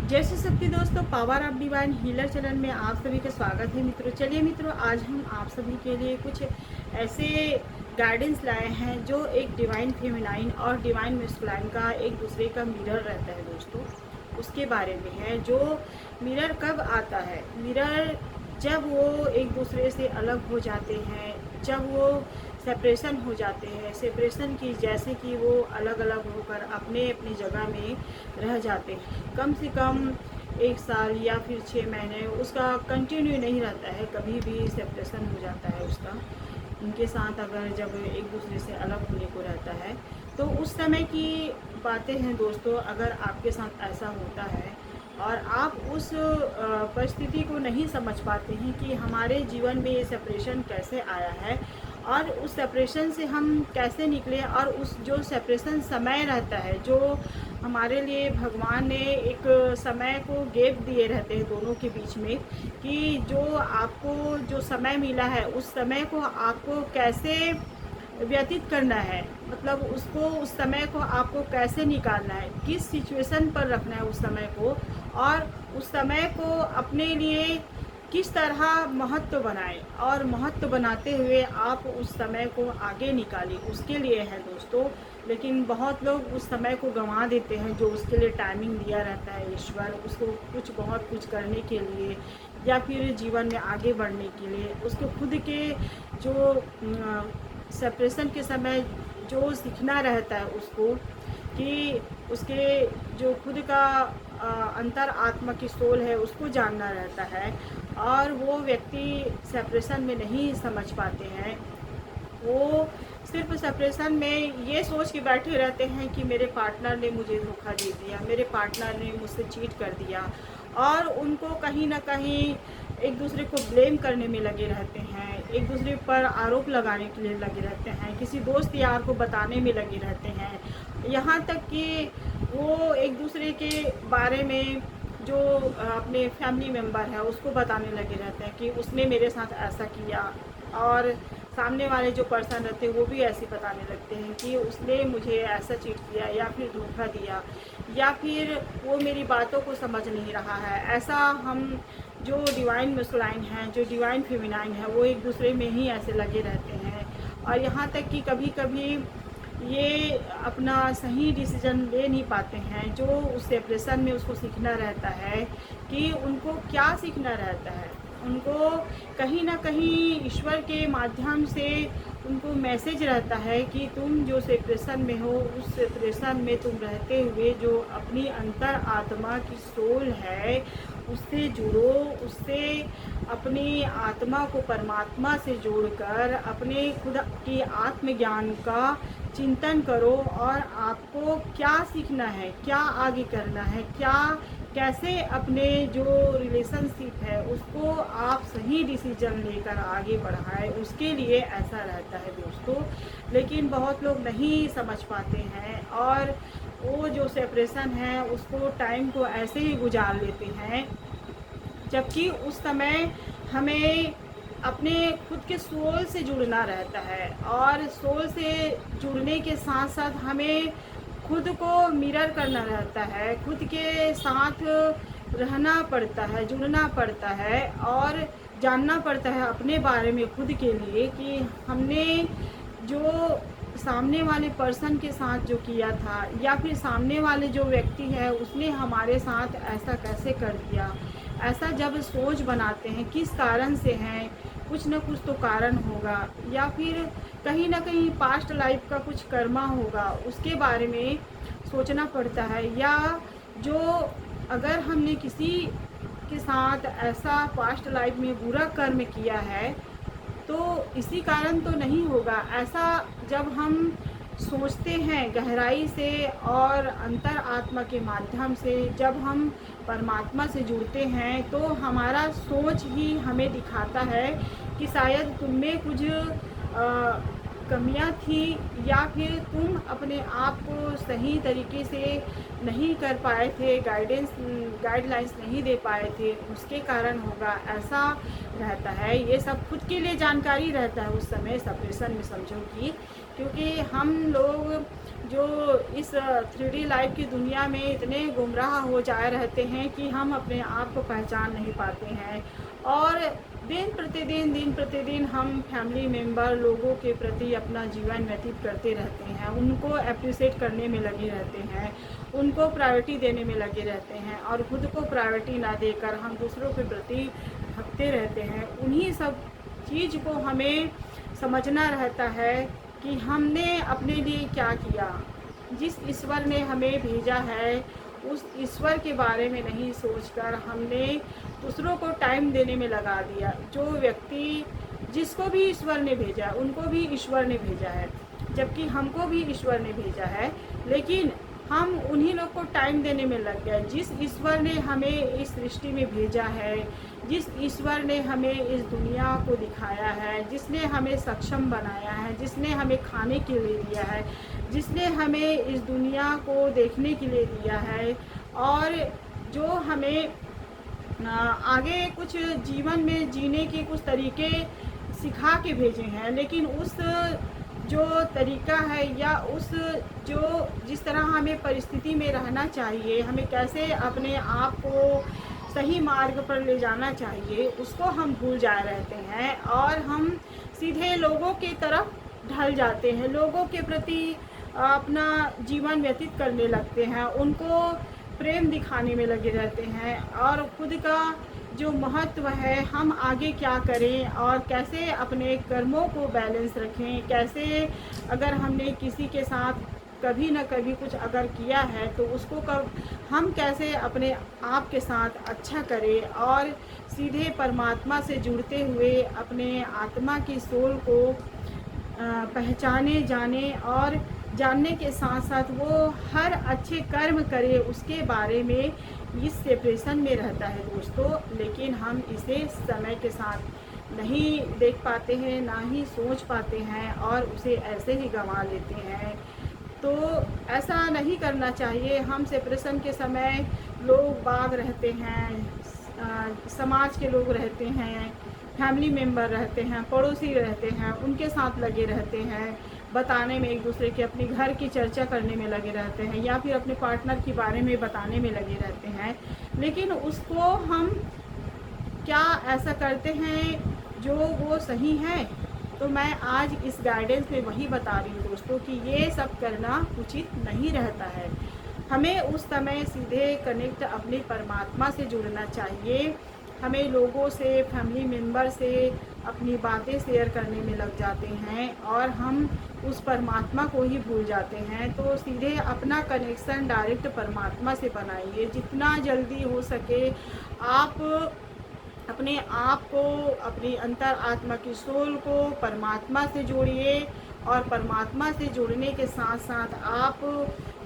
जय श्री शक्ति दोस्तों, power of divine healer channel में आप सभी का स्वागत है मित्रों। चलिए मित्रों, आज हम आप सभी के लिए कुछ ऐसे गाइडेंस लाए हैं जो एक डिवाइन फेमिनाइन और डिवाइन मैस्कुलाइन का एक दूसरे का मिरर रहता है दोस्तों, उसके बारे में है। जो मिरर कब आता है, मिरर जब वो एक दूसरे से अलग हो जाते हैं, जब वो सेपरेशन हो जाते हैं, सेपरेशन की जैसे कि वो अलग अलग होकर अपने अपनी जगह में रह जाते हैं। कम से कम 1 साल या फिर 6 महीने उसका कंटिन्यू नहीं रहता है, कभी भी सेपरेशन हो जाता है उसका उनके साथ। अगर जब एक दूसरे से अलग होने को रहता है तो उस समय की बातें हैं दोस्तों। अगर आपके साथ ऐसा होता है और आप उस परिस्थिति को नहीं समझ पाते हैं कि हमारे जीवन में ये सेपरेशन कैसे आया है और उस सेपरेशन से हम कैसे निकले, और उस जो सेपरेशन समय रहता है, जो हमारे लिए भगवान ने एक समय को गैप दिए रहते हैं दोनों के बीच में, कि जो आपको जो समय मिला है उस समय को आपको कैसे व्यतीत करना है, मतलब उसको उस समय को आपको कैसे निकालना है, किस सिचुएशन पर रखना है उस समय को, और उस समय को अपने लिए किस तरह महत्व बनाएं और महत्व बनाते हुए आप उस समय को आगे निकालें, उसके लिए है दोस्तों। लेकिन बहुत लोग उस समय को गंवा देते हैं जो उसके लिए टाइमिंग दिया रहता है ईश्वर, उसको बहुत कुछ करने के लिए या फिर जीवन में आगे बढ़ने के लिए। उसको खुद के जो सेपरेशन के समय जो सीखना रहता है उसको, कि उसके जो खुद का अंतर आत्मा की सोल है उसको जानना रहता है, और वो व्यक्ति सेपरेशन में नहीं समझ पाते हैं। वो सिर्फ सेपरेशन में ये सोच के बैठे रहते हैं कि मेरे पार्टनर ने मुझे धोखा दे दिया, मेरे पार्टनर ने मुझसे चीट कर दिया, और उनको कहीं ना कहीं एक दूसरे को ब्लेम करने में लगे रहते हैं, एक दूसरे पर आरोप लगाने के लिए लगे रहते हैं, किसी दोस्त यार को बताने में लगे रहते हैं। यहाँ तक कि वो एक दूसरे के बारे में जो अपने फैमिली मेम्बर है उसको बताने लगे रहते हैं कि उसने मेरे साथ ऐसा किया, और सामने वाले जो पर्सन रहते हैं वो भी ऐसे बताने लगते हैं कि उसने मुझे ऐसा चीट किया या फिर धोखा दिया, या फिर वो मेरी बातों को समझ नहीं रहा है। ऐसा हम जो डिवाइन मैस्कुलाइन हैं, जो डिवाइन फेमिनाइन है, वो एक दूसरे में ही ऐसे लगे रहते हैं। और यहाँ तक कि कभी कभी ये अपना सही डिसीजन ले नहीं पाते हैं। जो उस सेपरेशन में उसको सीखना रहता है कि उनको क्या सीखना रहता है, उनको कहीं ना कहीं ईश्वर के माध्यम से उनको मैसेज रहता है कि तुम जो सेपरेशन में हो, उस सेपरेशन में तुम रहते हुए जो अपनी अंतर आत्मा की सोल है उससे जुड़ो, उससे अपनी आत्मा को परमात्मा से जोड़कर अपने खुद की आत्मज्ञान का चिंतन करो, और आपको क्या सीखना है, क्या आगे करना है, क्या कैसे अपने जो रिलेशनशिप है उसको आप सही डिसीजन लेकर आगे बढ़ाएं, उसके लिए ऐसा रहता है दोस्तों। लेकिन बहुत लोग नहीं समझ पाते हैं और वो जो सेपरेशन है उसको टाइम को ऐसे ही गुजार लेते हैं, जबकि उस समय हमें अपने खुद के सोल से जुड़ना रहता है, और सोल से जुड़ने के साथ साथ हमें खुद को मिरर करना रहता है, खुद के साथ रहना पड़ता है, जुड़ना पड़ता है, और जानना पड़ता है अपने बारे में खुद के लिए कि हमने जो सामने वाले पर्सन के साथ जो किया था, या फिर सामने वाले जो व्यक्ति है उसने हमारे साथ ऐसा कैसे कर दिया। ऐसा जब सोच बनाते हैं किस कारण से हैं, कुछ न कुछ तो कारण होगा, या फिर कहीं ना कहीं पास्ट लाइफ का कुछ कर्मा होगा, उसके बारे में सोचना पड़ता है। या जो अगर हमने किसी के साथ ऐसा पास्ट लाइफ में बुरा कर्म किया है तो इसी कारण तो नहीं होगा। ऐसा जब हम सोचते हैं गहराई से और अंतर आत्मा के माध्यम से, जब हम परमात्मा से जुड़ते हैं तो हमारा सोच ही हमें दिखाता है कि शायद तुम में कुछ कमियां थी, या फिर तुम अपने आप को सही तरीके से नहीं कर पाए थे, गाइडलाइंस नहीं दे पाए थे, उसके कारण होगा, ऐसा रहता है। ये सब खुद के लिए जानकारी रहता है उस समय सेपरेशन में, समझो कि क्योंकि हम लोग जो इस 3D लाइफ की दुनिया में इतने गुमराह हो जाए रहते हैं कि हम अपने आप को पहचान नहीं पाते हैं। और दिन प्रतिदिन हम फैमिली मेम्बर लोगों के प्रति अपना जीवन व्यतीत करते रहते हैं, उनको अप्रिशिएट करने में लगे रहते हैं, उनको प्रायोरिटी देने में लगे रहते हैं और खुद को प्रायोरिटी ना देकर हम दूसरों के प्रति भगते रहते हैं। उन्हीं सब चीज़ को हमें समझना रहता है कि हमने अपने लिए क्या किया। जिस ईश्वर ने हमें भेजा है उस ईश्वर के बारे में नहीं सोचकर हमने दूसरों को टाइम देने में लगा दिया। जो व्यक्ति जिसको भी ईश्वर ने भेजा है उनको भी ईश्वर ने भेजा है, जबकि हमको भी ईश्वर ने भेजा है, लेकिन हम उन्हीं लोग को टाइम देने में लग गए। जिस ईश्वर ने हमें इस सृष्टि में भेजा है, जिस ईश्वर ने हमें इस दुनिया को दिखाया है, जिसने हमें सक्षम बनाया है, जिसने हमें खाने के लिए दिया है, जिसने हमें इस दुनिया को देखने के लिए दिया है और जो हमें आगे कुछ जीवन में जीने के कुछ तरीके सिखा के भेजे हैं, लेकिन उस जो तरीका है या उस जो जिस तरह हमें परिस्थिति में रहना चाहिए, हमें कैसे अपने आप को सही मार्ग पर ले जाना चाहिए, उसको हम भूल जा रहते हैं और हम सीधे लोगों की तरफ ढल जाते हैं, लोगों के प्रति अपना जीवन व्यतीत करने लगते हैं, उनको प्रेम दिखाने में लगे रहते हैं और खुद का जो महत्व है, हम आगे क्या करें और कैसे अपने कर्मों को बैलेंस रखें, कैसे अगर हमने किसी के साथ कभी न कभी कुछ अगर किया है तो उसको हम कैसे अपने आप के साथ अच्छा करें और सीधे परमात्मा से जुड़ते हुए अपने आत्मा की सोल को पहचाने जाने और जानने के साथ साथ वो हर अच्छे कर्म करे, उसके बारे में इस सेपरेशन में रहता है दोस्तों। लेकिन हम इसे समय के साथ नहीं देख पाते हैं, ना ही सोच पाते हैं और उसे ऐसे ही गंवा लेते हैं। तो ऐसा नहीं करना चाहिए। हम सेपरेशन के समय लोग बाग रहते हैं, समाज के लोग रहते हैं, फैमिली मेम्बर रहते हैं, पड़ोसी रहते हैं, उनके साथ लगे रहते हैं, बताने में एक दूसरे के अपने घर की चर्चा करने में लगे रहते हैं या फिर अपने पार्टनर के बारे में बताने में लगे रहते हैं, लेकिन उसको हम क्या ऐसा करते हैं जो वो सही है। तो मैं आज इस गाइडेंस में वही बता रही हूँ दोस्तों कि ये सब करना उचित नहीं रहता है। हमें उस समय सीधे कनेक्ट अपने परमात्मा से जुड़ना चाहिए। हमें लोगों से, फैमिली मेम्बर से अपनी बातें शेयर करने में लग जाते हैं और हम उस परमात्मा को ही भूल जाते हैं। तो सीधे अपना कनेक्शन डायरेक्ट परमात्मा से बनाइए। जितना जल्दी हो सके आप अपने आप को, अपनी अंतर आत्मा की सोल को परमात्मा से जोड़िए और परमात्मा से जुड़ने के साथ साथ आप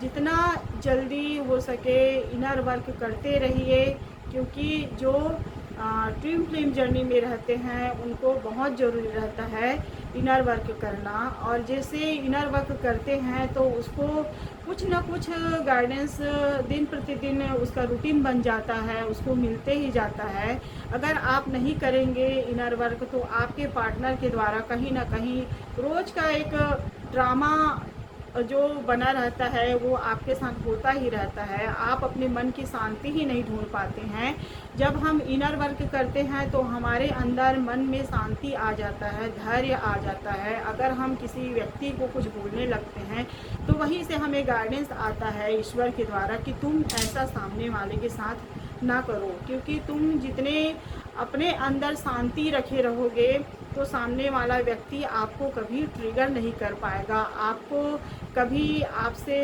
जितना जल्दी हो सके इनर वर्क करते रहिए, क्योंकि जो ट्विन फ्लेम जर्नी में रहते हैं उनको बहुत ज़रूरी रहता है इनर वर्क करना। और जैसे इनर वर्क करते हैं तो उसको कुछ ना कुछ गाइडेंस दिन प्रतिदिन उसका रूटीन बन जाता है, उसको मिलते ही जाता है। अगर आप नहीं करेंगे इनर वर्क तो आपके पार्टनर के द्वारा कहीं ना कहीं रोज़ का एक ड्रामा जो बना रहता है वो आपके साथ होता ही रहता है। आप अपने मन की शांति ही नहीं ढूंढ पाते हैं। जब हम इनर वर्क करते हैं तो हमारे अंदर मन में शांति आ जाता है, धैर्य आ जाता है। अगर हम किसी व्यक्ति को कुछ बोलने लगते हैं तो वहीं से हमें गाइडेंस आता है ईश्वर के द्वारा कि तुम ऐसा सामने वाले के साथ ना करो, क्योंकि तुम जितने अपने अंदर शांति रखे रहोगे तो सामने वाला व्यक्ति आपको कभी ट्रिगर नहीं कर पाएगा। आपको कभी आपसे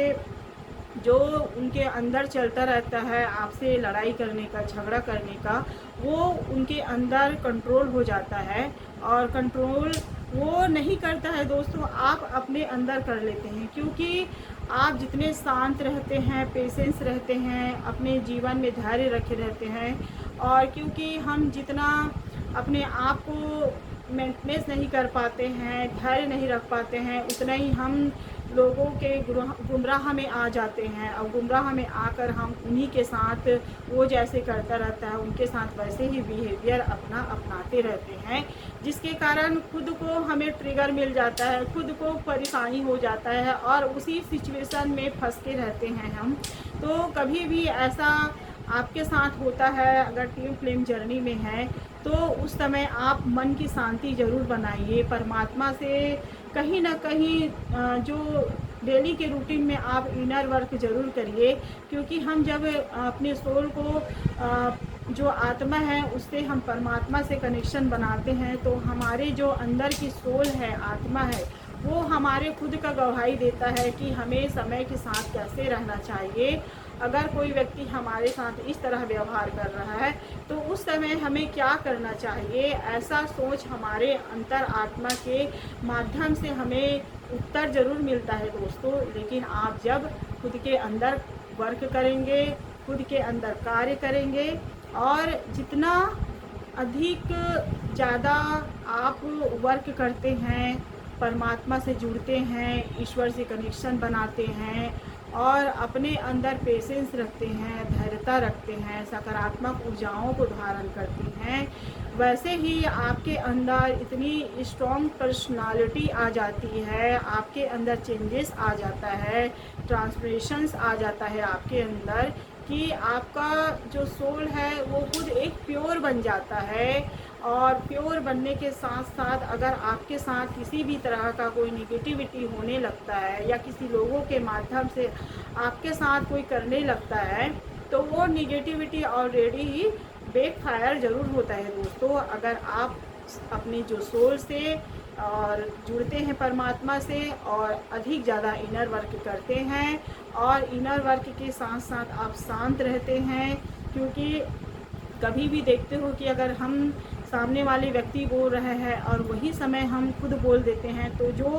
जो उनके अंदर चलता रहता है, आपसे लड़ाई करने का, झगड़ा करने का, वो उनके अंदर कंट्रोल हो जाता है। और कंट्रोल वो नहीं करता है दोस्तों, आप अपने अंदर कर लेते हैं, क्योंकि आप जितने शांत रहते हैं, पेशेंस रहते हैं, अपने जीवन में धैर्य रखे रहते हैं। और क्योंकि हम जितना अपने आप को मेंटेनेंस नहीं कर पाते हैं, धैर्य नहीं रख पाते हैं, उतना ही हम लोगों के गुमराह में आ जाते हैं और गुमराह में आकर हम उन्हीं के साथ, वो जैसे करता रहता है उनके साथ वैसे ही बिहेवियर अपना अपनाते रहते हैं, जिसके कारण खुद को हमें ट्रिगर मिल जाता है, खुद को परेशानी हो जाता है और उसी सिचुएशन में फंस के रहते हैं हम। तो कभी भी ऐसा आपके साथ होता है, अगर ट्विन फ्लेम जर्नी में है, तो उस समय आप मन की शांति ज़रूर बनाइए, परमात्मा से कहीं ना कहीं जो डेली के रूटीन में आप इनर वर्क ज़रूर करिए, क्योंकि हम जब अपने सोल को जो आत्मा है उससे हम परमात्मा से कनेक्शन बनाते हैं, तो हमारे जो अंदर की सोल है, आत्मा है, वो हमारे खुद का गवाही देता है कि हमें समय के साथ कैसे रहना चाहिए। अगर कोई व्यक्ति हमारे साथ इस तरह व्यवहार कर रहा है तो उस समय हमें क्या करना चाहिए, ऐसा सोच हमारे अंतर आत्मा के माध्यम से हमें उत्तर ज़रूर मिलता है दोस्तों। लेकिन आप जब खुद के अंदर वर्क करेंगे, खुद के अंदर कार्य करेंगे और जितना अधिक ज़्यादा आप वर्क करते हैं, परमात्मा से जुड़ते हैं, ईश्वर से कनेक्शन बनाते हैं और अपने अंदर पेशेंस रखते हैं, धैर्यता रखते हैं, सकारात्मक ऊर्जाओं को धारण करते हैं, वैसे ही आपके अंदर इतनी स्ट्रॉन्ग पर्सनालिटी आ जाती है, आपके अंदर चेंजेस आ जाता है, ट्रांसफॉर्मेशंस आ जाता है आपके अंदर, कि आपका जो सोल है वो खुद एक प्योर बन जाता है। और प्योर बनने के साथ साथ अगर आपके साथ किसी भी तरह का कोई निगेटिविटी होने लगता है या किसी लोगों के माध्यम से आपके साथ कोई करने लगता है, तो वो निगेटिविटी ऑलरेडी ही बैकफायर ज़रूर होता है दोस्तों। अगर आप अपने जो सोल से और जुड़ते हैं परमात्मा से और अधिक ज़्यादा इनर वर्क करते हैं और इनर वर्क के साथ साथ आप शांत रहते हैं, क्योंकि कभी भी देखते हो कि अगर हम सामने वाले व्यक्ति बोल रहे हैं और वही समय हम खुद बोल देते हैं, तो जो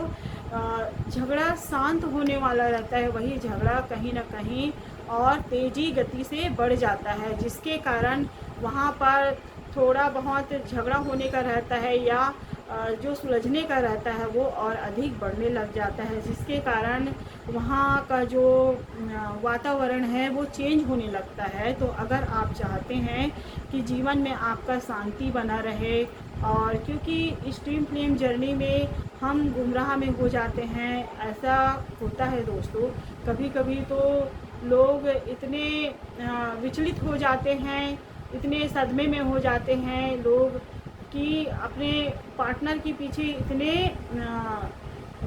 झगड़ा शांत होने वाला रहता है वही झगड़ा कहीं ना कहीं और तेज़ी गति से बढ़ जाता है, जिसके कारण वहाँ पर थोड़ा बहुत झगड़ा होने का रहता है या जो सुलझने का रहता है वो और अधिक बढ़ने लग जाता है, जिसके कारण वहाँ का जो वातावरण है वो चेंज होने लगता है। तो अगर आप चाहते हैं कि जीवन में आपका शांति बना रहे, और क्योंकि इस ट्विन फ्लेम जर्नी में हम गुमराह में हो जाते हैं, ऐसा होता है दोस्तों। कभी कभी तो लोग इतने विचलित हो जाते हैं, इतने सदमे में हो जाते हैं लोग कि अपने पार्टनर के पीछे इतने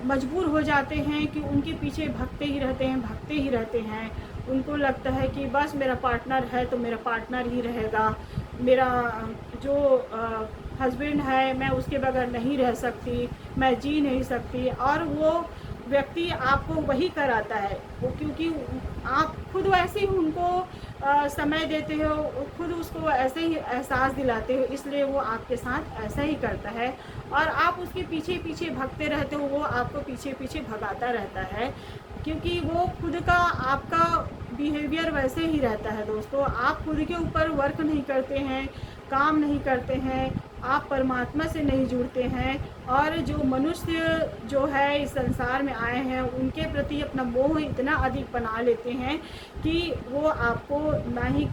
मजबूर हो जाते हैं कि उनके पीछे भागते ही रहते हैं, भागते ही रहते हैं। उनको लगता है कि बस मेरा पार्टनर है तो मेरा पार्टनर ही रहेगा, मेरा जो हस्बैंड है मैं उसके बगैर नहीं रह सकती, मैं जी नहीं सकती। और वो व्यक्ति आपको वही कराता है, वो क्योंकि आप खुद वैसे ही उनको समय देते हो, खुद उसको ऐसे ही एहसास दिलाते हो, इसलिए वो आपके साथ ऐसा ही करता है और आप उसके पीछे पीछे भागते रहते हो, वो आपको पीछे पीछे भगाता रहता है, क्योंकि वो खुद का आपका बिहेवियर वैसे ही रहता है दोस्तों। आप खुद के ऊपर वर्क नहीं करते हैं, काम नहीं करते हैं, आप परमात्मा से नहीं जुड़ते हैं और जो मनुष्य जो है इस संसार में आए हैं उनके प्रति अपना मोह इतना अधिक बना लेते हैं कि वो आपको ना ही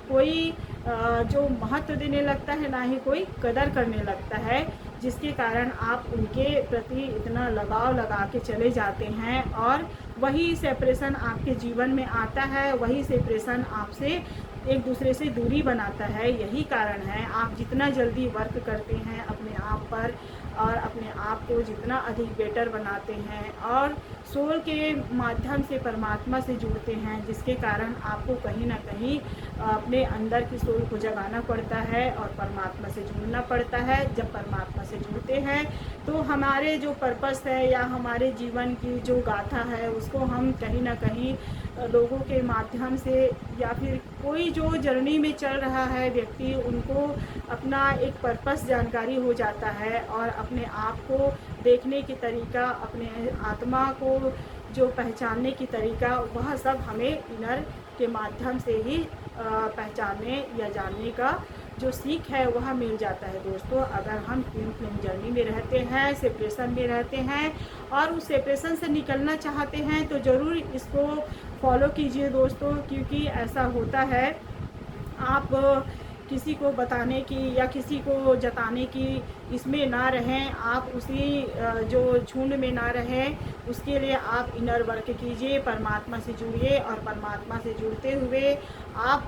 कोई जो महत्व देने लगता है, ना ही कोई कदर करने लगता है, जिसके कारण आप उनके प्रति इतना लगाव लगा के चले जाते हैं और वही सेपरेशन आपके जीवन में आता है, वही सेपरेशन आपसे एक दूसरे से दूरी बनाता है। यही कारण है आप जितना जल्दी वर्क करते हैं अपने आप पर और अपने आप को जितना अधिक बेटर बनाते हैं और सोल के माध्यम से परमात्मा से जुड़ते हैं, जिसके कारण आपको कहीं ना कहीं अपने अंदर की सोल को जगाना पड़ता है और परमात्मा से जुड़ना पड़ता है। जब परमात्मा से जुड़ते हैं तो हमारे जो पर्पस है या हमारे जीवन की जो गाथा है उसको हम कहीं ना कहीं लोगों के माध्यम से या फिर कोई जो जर्नी में चल रहा है व्यक्ति, उनको अपना एक पर्पस जानकारी हो जाता है और अपने आप को देखने की तरीका, अपने आत्मा को जो पहचानने की तरीका, वह सब हमें इनर के माध्यम से ही पहचानने या जानने का जो सीख है वह मिल जाता है दोस्तों। अगर हम ट्विन फ्लेम जर्नी में रहते हैं, सेपरेशन में रहते हैं और उस सेपरेशन से निकलना चाहते हैं तो ज़रूर इसको फॉलो कीजिए दोस्तों, क्योंकि ऐसा होता है आप किसी को बताने की या किसी को जताने की इसमें ना रहें, आप उसी जो झुंड में ना रहें। उसके लिए आप इनर वर्क कीजिए, परमात्मा से जुड़िए और परमात्मा से जुड़ते हुए आप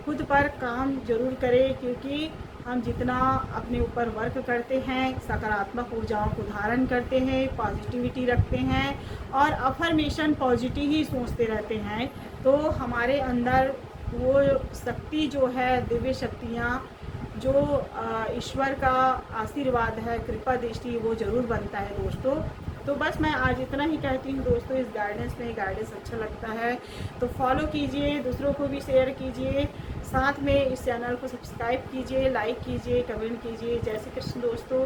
खुद पर काम ज़रूर करें, क्योंकि हम जितना अपने ऊपर वर्क करते हैं, सकारात्मक ऊर्जाओं को धारण करते हैं, पॉजिटिविटी रखते हैं और अफर्मेशन पॉजिटिव ही सोचते रहते हैं, तो हमारे अंदर वो शक्ति जो है, दिव्य शक्तियाँ जो ईश्वर का आशीर्वाद है, कृपा दृष्टि, वो ज़रूर बनता है दोस्तों। तो बस मैं आज इतना ही कहती हूँ दोस्तों। इस गाइडेंस अच्छा लगता है तो फॉलो कीजिए, दूसरों को भी शेयर कीजिए, साथ में इस चैनल को सब्सक्राइब कीजिए, लाइक कीजिए, कमेंट कीजिए। जय श्री कृष्ण दोस्तों।